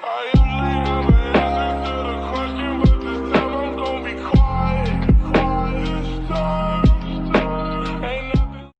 I usually have an answer to the question, but this time I'm gonna be quiet. This time, ain't nothing.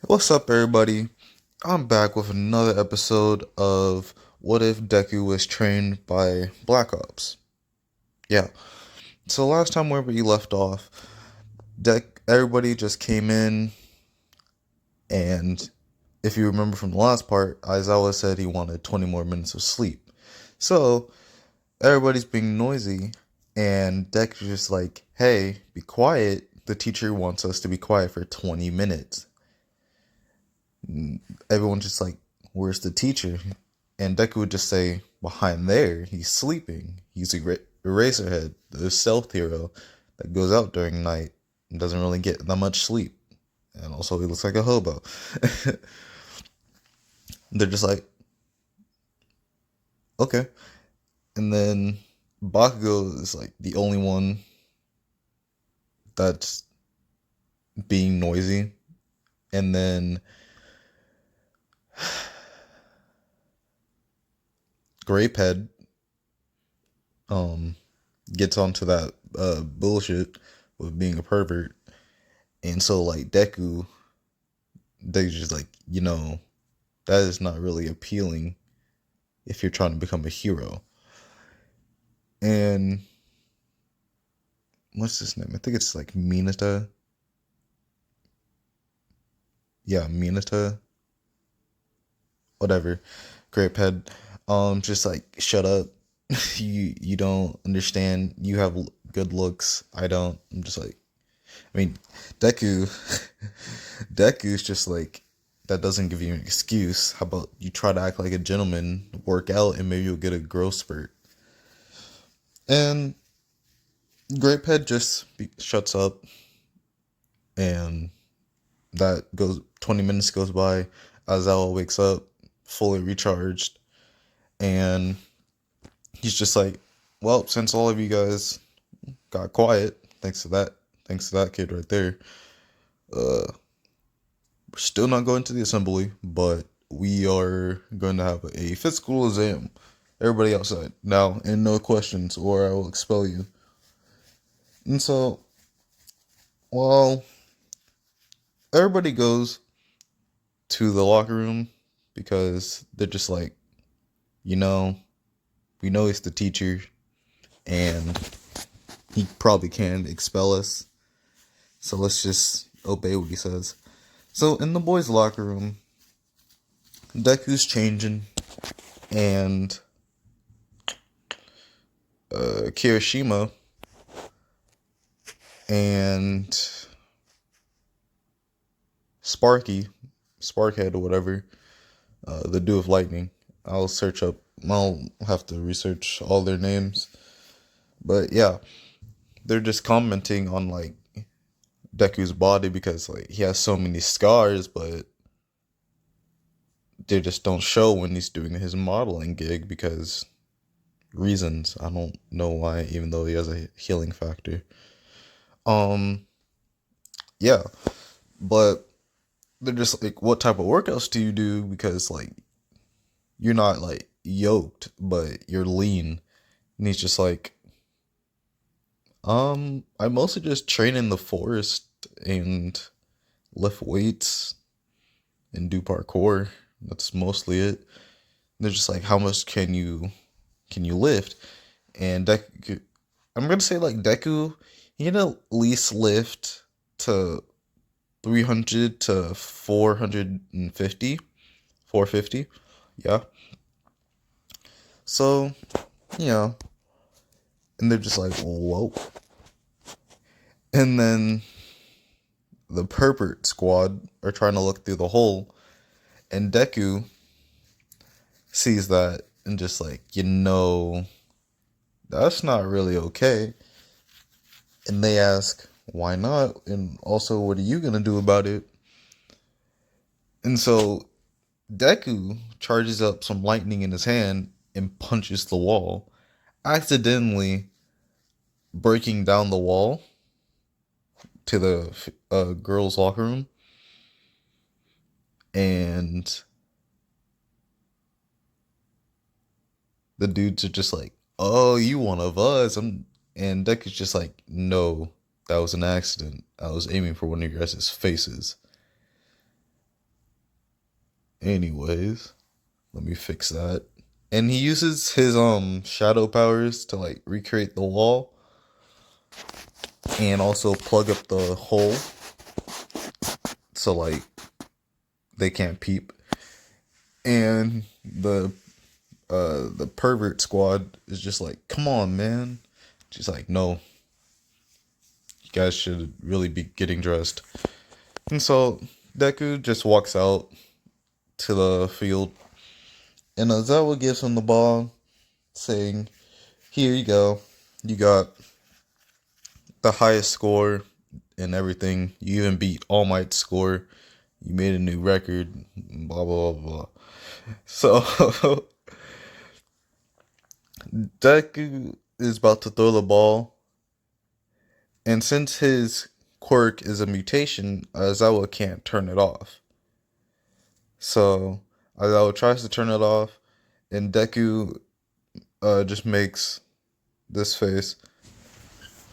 What's up, everybody? I'm back with another episode of What If Deku Was Trained by Black Ops? Yeah. So last time where we left off, everybody just came in, and if you remember from the last part, Aizawa said he wanted 20 more minutes of sleep. So everybody's being noisy, and Deku's just like, "Hey, be quiet. The teacher wants us to be quiet for 20 minutes." Everyone's just like, "Where's the teacher?" And Deku would just say, "Behind there, he's sleeping. He's Eraserhead, the stealth hero that goes out during night and doesn't really get that much sleep. And also, he looks like a hobo." They're just like, "Okay." And then Bakugo is like the only one that's being noisy. And then Grapehead um gets onto that bullshit with being a pervert. And so like Deku's just like, that is not really appealing if you're trying to become a hero. And what's his name? I think it's like Mineta. Yeah, Mineta. Whatever. Grapehead. Just like shut up. You don't understand. You have good looks. I don't. I'm just like, I mean, Deku. Deku's just like, that doesn't give you an excuse. How about you try to act like a gentleman, work out, and maybe you'll get a growth spurt. And Grapehead just shuts up, and that goes 20 minutes goes by. Azawa wakes up fully recharged, and he's just like, "Well, since all of you guys got quiet, thanks to that kid right there, uh, we're still not going to the assembly, but we are going to have a physical exam. Everybody outside now, and no questions, or I will expel you." And so, well, everybody goes to the locker room because they're just like, you know, we know he's the teacher and he probably can expel us. So let's just obey what he says. So in the boys' locker room, Deku's changing, and Kirishima and Sparkhead or whatever, the Dew of Lightning. I'll have to research all their names. But yeah, they're just commenting on like Deku's body because like he has so many scars, but they just don't show when he's doing his modeling gig because reasons. I don't know why, even though he has a healing factor. Um, yeah, but they're just like, what type of workouts do you do? Because like you're not like yoked, but you're lean. And he's just like, I mostly just train in the forest and lift weights and do parkour. That's mostly it. They're just like, how much can you lift? And Deku, I'm gonna say like Deku, he can at least lift to 300 to 450, 450. Yeah. So, yeah. And they're just like, whoa. And then the pervert squad are trying to look through the hole, and Deku sees that and just like, that's not really okay. And they ask, why not? And also, what are you gonna do about it? And so Deku charges up some lightning in his hand and punches the wall, accidentally breaking down the wall to the girls' locker room. And the dudes are just like, "Oh, you one of us?" And Deku's just like, "No, that was an accident. I was aiming for one of your guys' faces." Anyways, let me fix that. And he uses his shadow powers to like recreate the wall and also plug up the hole so like they can't peep. And the pervert squad is just like, "Come on, man." She's like, "No, you guys should really be getting dressed." And so Deku just walks out to the field, and Ozawa gives him the ball, saying, "Here you go. You got the highest score and everything. You even beat All Might's score. You made a new record. Blah blah blah." So Deku is about to throw the ball, and since his quirk is a mutation, Aizawa can't turn it off. So Aizawa tries to turn it off, and Deku just makes this face.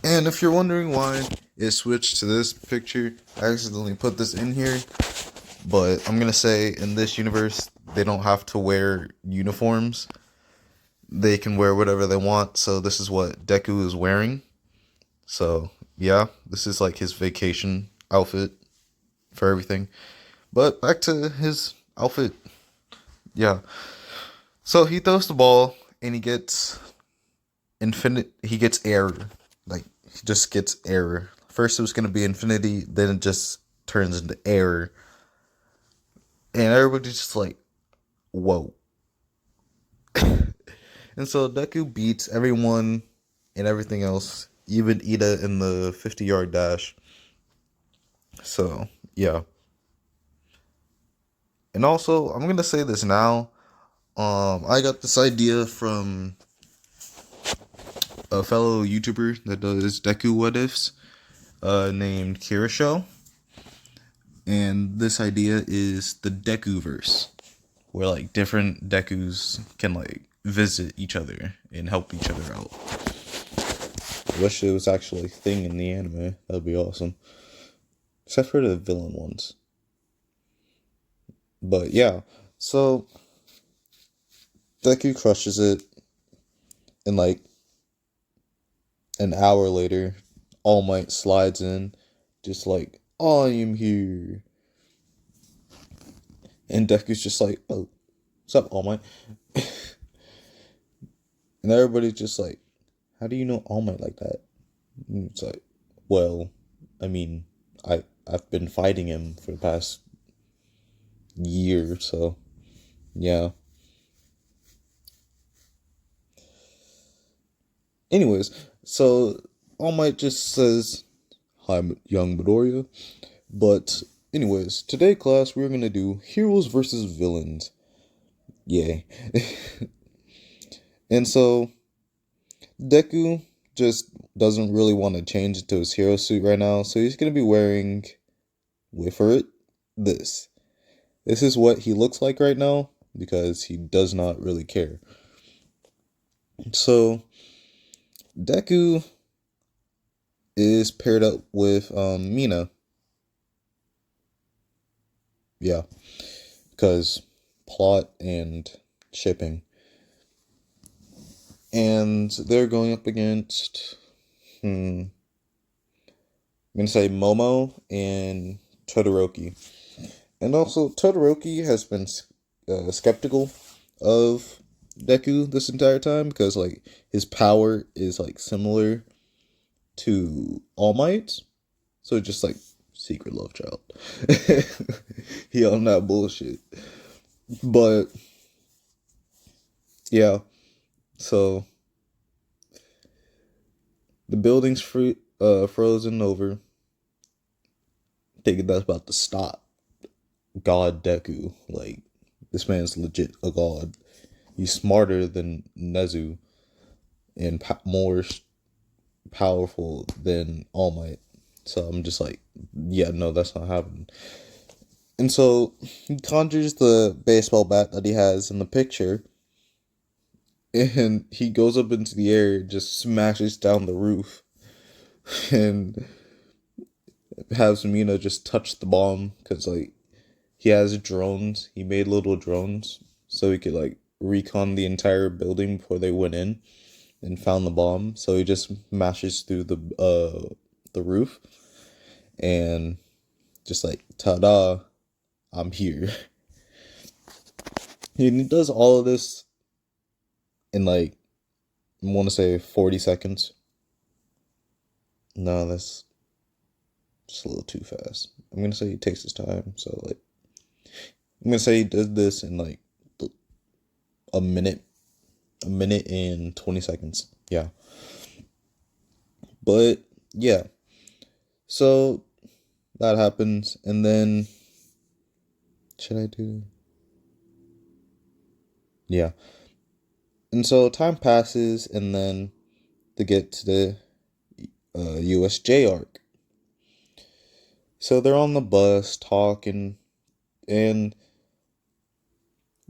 And if you're wondering why it switched to this picture, I accidentally put this in here. But I'm gonna say in this universe, they don't have to wear uniforms. They can wear whatever they want. So this is what Deku is wearing. So yeah, this is like his vacation outfit for everything. But back to his outfit. Yeah. So he throws the ball and he gets infinite. He gets air. Like he just gets air. First it was gonna be infinity, then it just turns into air. And everybody's just like, whoa. And so Deku beats everyone and everything else, even Ida in the 50-yard dash. So, yeah. And also, I'm going to say this now. I got this idea from a fellow YouTuber that does Deku What Ifs, named Kirisho. And this idea is the Deku-verse, where like different Dekus can like visit each other and help each other out. I wish it was actually a thing in the anime. That'd be awesome. Except for the villain ones. But yeah, so Deku crushes it, and like an hour later, All Might slides in, just like, "I am here." And Deku's just like, "Oh, what's up, All Might?" And everybody's just like, "How do you know All Might like that?" And it's like, "Well, I mean, I've been fighting him for the past year, so yeah." Anyways, so All Might just says, "Hi, young Midoriya." But anyways, today class we're gonna do heroes versus villains. Yay. And so Deku just doesn't really want to change into his hero suit right now, so he's gonna be wearing, wait for it, this. This is what he looks like right now because he does not really care. So Deku is paired up with Mina. Yeah, because plot and shipping. And they're going up against, I'm going to say Momo and Todoroki. And also, Todoroki has been skeptical of Deku this entire time because, like, his power is, like, similar to All Might's. So, just, like, secret love child. He on that bullshit. But, yeah. So, the building's frozen over. Thinking that's about to stop. God Deku. Like, this man's legit a god. He's smarter than Nezu and more powerful than All Might. So I'm just like, yeah, no, that's not happening. And so he conjures the baseball bat that he has in the picture. and he goes up into the air, just smashes down the roof, and has Mina just touch the bomb because like he has drones. He made little drones so he could like recon the entire building before they went in and found the bomb. So he just mashes through the roof and just like ta-da, I'm here. And he does all of this in like I want to say 40 seconds. No, that's just a little too fast. I'm gonna say he takes his time. So like I'm gonna say he does this in like a minute, a minute and 20 seconds. Yeah. But yeah. So that happens, and then should I do? Yeah. And so time passes, and then they get to the USJ arc. So they're on the bus talking, and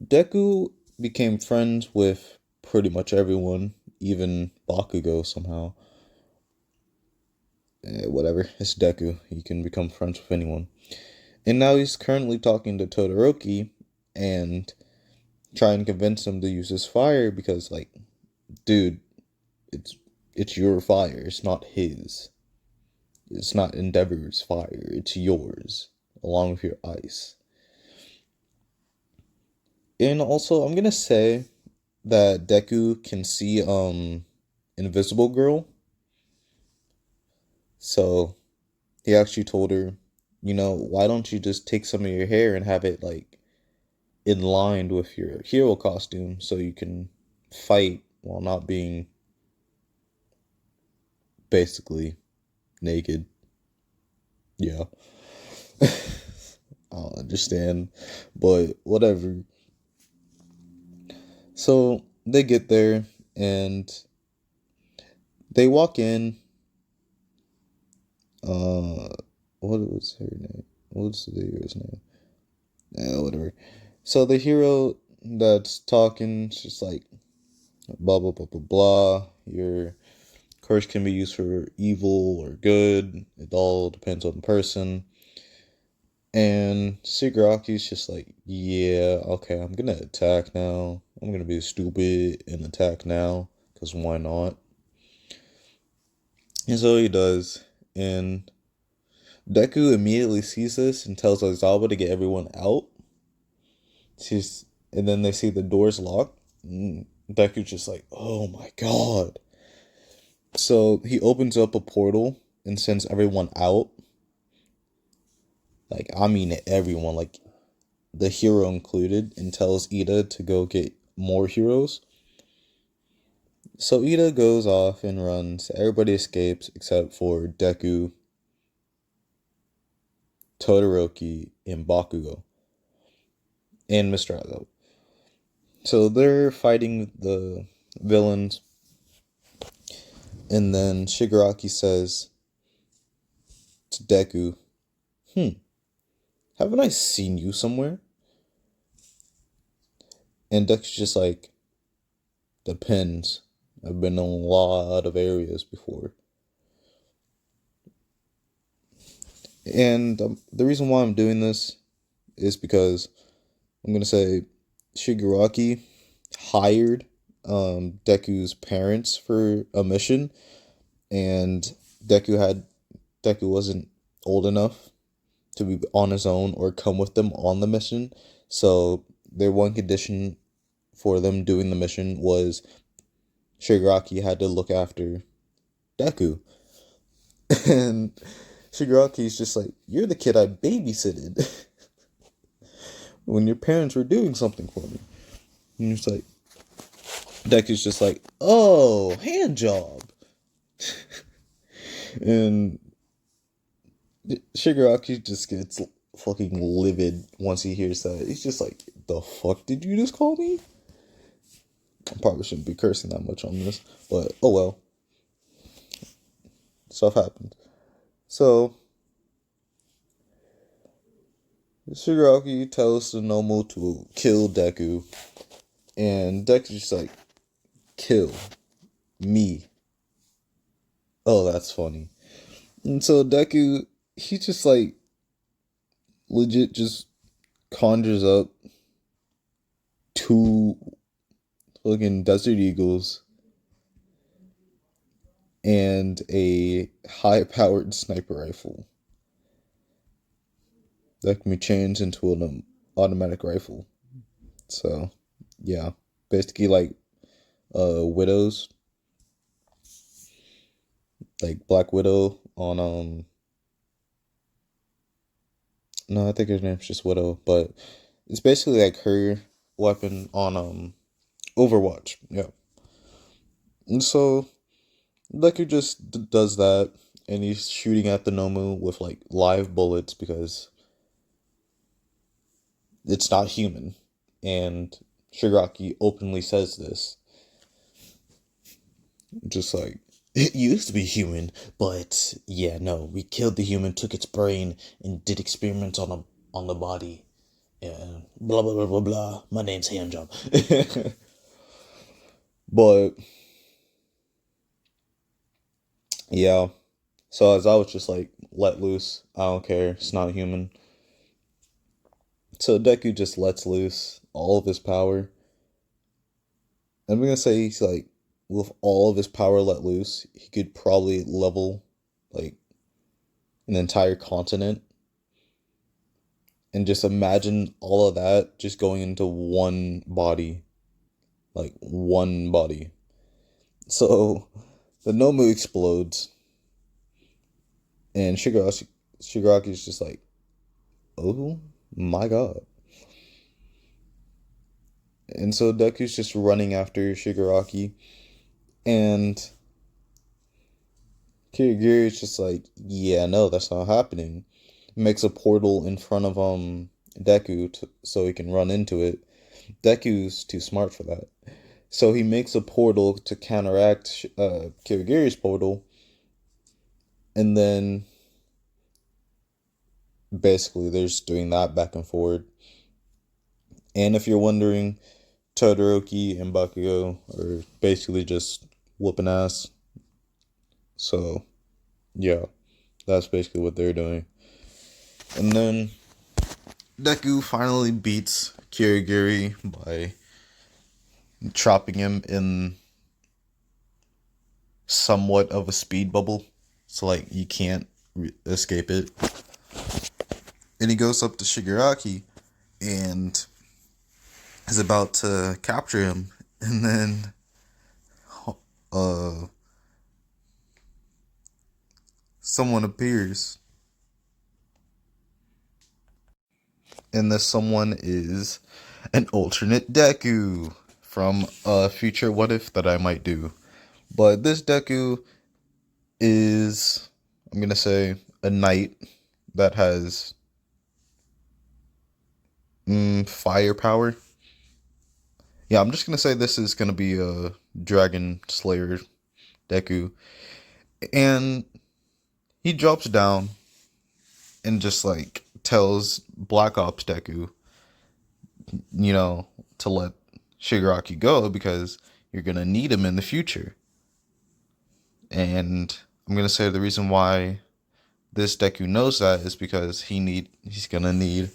Deku became friends with pretty much everyone, even Bakugo somehow. Whatever, it's Deku. He can become friends with anyone. And now he's currently talking to Todoroki and trying to convince him to use his fire because, like, dude, it's it's your fire. It's not his. It's not Endeavor's fire. It's yours, along with your ice. And also, I'm gonna say that Deku can see Invisible Girl. So he actually told her, why don't you just take some of your hair and have it like in line with your hero costume so you can fight while not being basically naked. Yeah. I don't understand, but whatever. So they get there and they walk in. Uh, what was her name? What's the hero's name? Whatever. So the hero that's talking, is just like blah blah blah blah blah. Your curse can be used for evil or good. It all depends on the person. And Shigaraki's just like, yeah, okay, I'm gonna attack now. I'm gonna be stupid and attack now, because why not? And so he does. And Deku immediately sees this and tells Aizawa to get everyone out. And then they see the doors locked. And Deku's just like, oh my god. So he opens up a portal and sends everyone out. Like, I mean everyone, like the hero included, and tells Ida to go get more heroes. So Ida goes off and runs. Everybody escapes except for Deku, Todoroki, and Bakugo, and Mr. Aizawa. So they're fighting the villains, and then Shigaraki says to Deku, haven't I seen you somewhere? And Deku's just like, depends. I've been in a lot of areas before. And the reason why I'm doing this is because I'm going to say Shigaraki hired Deku's parents for a mission, and Deku wasn't old enough to be on his own or come with them on the mission. So their one condition for them doing the mission was Shigaraki had to look after Deku. And Shigaraki's just like, you're the kid I babysitted when your parents were doing something for me. And it's like, Deku's just like, oh, hand job. And Shigaraki just gets fucking livid once he hears that. He's just like, the fuck did you just call me? I probably shouldn't be cursing that much on this, but oh well. Stuff happens. So, Shigaraki tells Sonomu to kill Deku, and Deku's just like, kill me. Oh, that's funny. And so Deku, he just like legit just conjures up two fucking desert eagles and a high powered sniper rifle that can be changed into an automatic rifle. So, yeah. Basically like widows, like Black Widow on no, I think her name's just Widow, but it's basically like her weapon on Overwatch. Yeah. And so Deku just does that, and he's shooting at the Nomu with like live bullets because it's not human. And Shigaraki openly says this. Just like, it used to be human, but yeah, no, we killed the human, took its brain, and did experiments on the body. Yeah, blah blah blah blah blah. My name's Handjob. But yeah, so as I was just like, let loose. I don't care. It's not human. So Deku just lets loose all of his power. I'm gonna say he's like, with all of his power let loose, he could probably level like an entire continent. And just imagine all of that just going into one body. Like one body. So the Nomu explodes. And Shigaraki's just like, oh my god. And so Deku's just running after Shigaraki. And Kirigiri's just like, yeah, no, that's not happening. Makes a portal in front of Deku so he can run into it. Deku's too smart for that. So he makes a portal to counteract Kirigiri's portal. And then basically they're just doing that back and forward. And if you're wondering, Todoroki and Bakugo are basically just whooping ass. So, yeah, that's basically what they're doing. And then Deku finally beats Kirigiri by trapping him in somewhat of a speed bubble. So, like, you can't escape it. And he goes up to Shigaraki and is about to capture him. And then someone appears. And this someone is an alternate Deku from a future What If that I might do. But this Deku is, I'm gonna say, a knight that has firepower. Yeah, I'm just gonna say this is gonna be a Dragon Slayer Deku. And he drops down and just like tells Black Ops Deku, to let Shigaraki go because you're gonna need him in the future. And I'm gonna say the reason why this Deku knows that is because he's gonna need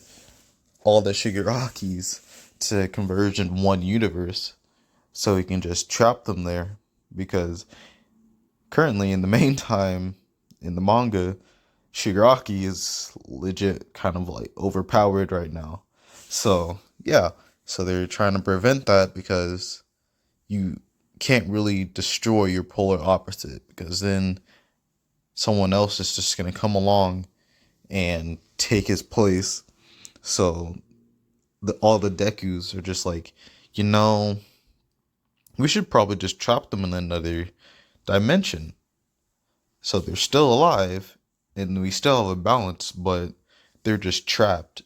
all the Shigarakis to converge in one universe, so he can just trap them there. Because currently, in the meantime, in the manga, Shigaraki is legit kind of like overpowered right now. So yeah, so they're trying to prevent that because you can't really destroy your polar opposite, because then someone else is just going to come along and take his place. So all the Dekus are just like, we should probably just trap them in another dimension. So they're still alive and we still have a balance, but they're just trapped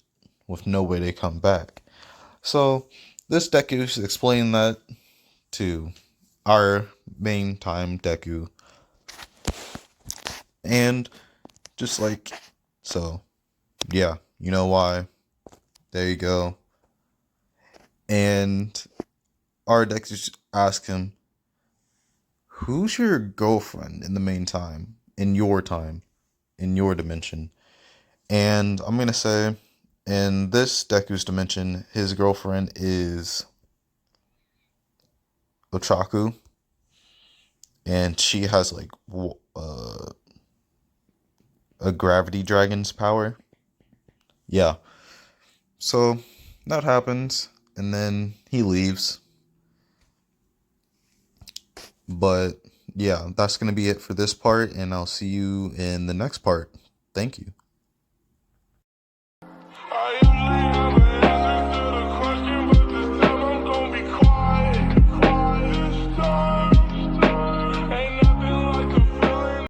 with no way to come back. So this Deku is explaining that to our main time Deku. And just like, so, yeah, you know why. There you go. And our Deku just ask him, Who's your girlfriend in the meantime, in your time, in your dimension? And I'm gonna say, in this Deku's dimension, his girlfriend is Ochaku, and she has like a gravity dragon's power. Yeah. So that happens, and then he leaves. But yeah, that's gonna be it for this part, and I'll see you in the next part. Thank you.